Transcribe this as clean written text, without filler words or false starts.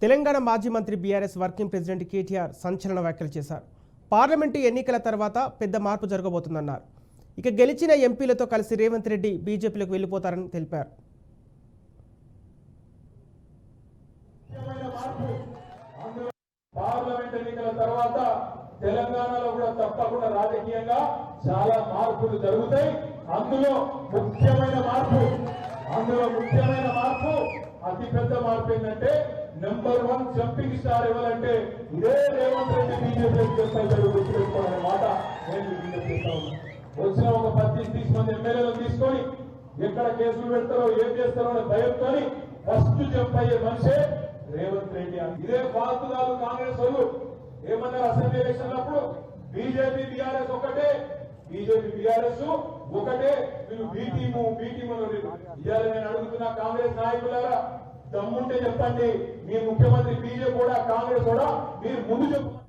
తెలంగాణ మాజీ మంత్రి BRS working president KTR సంచలన వ్యాఖ్యలు చేశారు. పార్లమెంటు ఎన్నికల తర్వాత పెద్ద మార్పు జరగబోతుందన్నారు. ఇక గెలిచిన ఎంపీలతో కలిసి రేవంత్ రెడ్డి బీజేపీలోకి వెళ్లిపోతారని తెలిపారు. పార్లమెంట్ ఎన్నికల తర్వాత తెలంగాణలో కూడా తప్పకుండా రాజకీయంగా చాలా మార్పులు జరుగుతాయి. అందులో ముఖ్యమైన మార్పు అతిపెద్ద మార్పు ఏంటంటే నెంబర్ 1 జంపింగ్ స్టార్ ఎవరంటే ఇదే రేవంత్ రెడ్డి బీజేపీ గుర్తుపెట్టుకోవాలనే మాట నేను విజ్ఞప్తి చేస్తా ఉన్నా. వచ్చిన ఒక 30 మంది ఎమ్మెల్యేలను తీసుకొని ఎక్కడ కేసులు పెడతారో ఏం చేస్తారో అనే భయంతో ఫస్ట్ జంప్ అయ్యే మనిషే రేవంత్ రెడ్డి. ఇదే ఫాల్తుదారు కాంగ్రెస్ వాళ్ళు ఏమన్నారు అసెంబ్లీ ఎలక్షన్ అప్పుడు బీజేపీ బీఆర్ఎస్ ఒకటే, బీజేపీ బీఆర్ఎస్ ఒకటే, వీళ్ళు బీ టీము ఇవాళ నేను అడుగుతున్నా కాంగ్రెస్ నాయకులారా, దమ్ముంటే చెప్పండి, మీ ముఖ్యమంత్రి బీజేపీ కూడా కాంగ్రెస్ కూడా మీరు ముందు చెప్పండి.